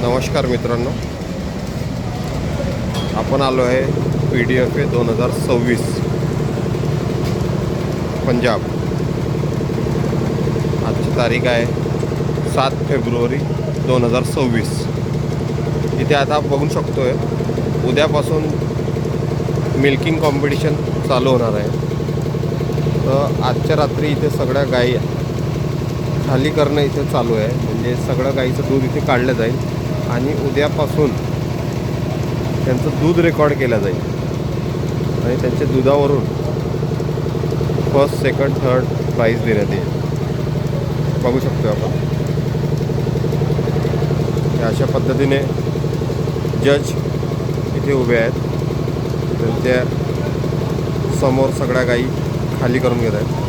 नमस्कार मित्रांनो, आपण आलो आहे PDFA 2026 पंजाब। आजची तारीख आहे 7 फेब्रुवारी 2026। इथे आता बघू शकतोय उद्यापासून मिल्किंग कॉम्पिटिशन चालू होणार आहे। तर आजच्या रात्री इथे सगळ्या गायी खाली करणं इथे चालू आहे, म्हणजे सगळं गाईचं दूध इथे काढलं जाईल आणि उद्यापासून त्यांचं दूध रेकॉर्ड केलं जाईल आणि त्यांच्या दुधावरून फर्स्ट, सेकंड, थर्ड प्राईज देण्यात येईल। बघू शकतो आपण अशा पद्धतीने जज इथे उभे आहेत, त्यांच्या समोर सगळ्या गाई खाली करून घेत आहेत।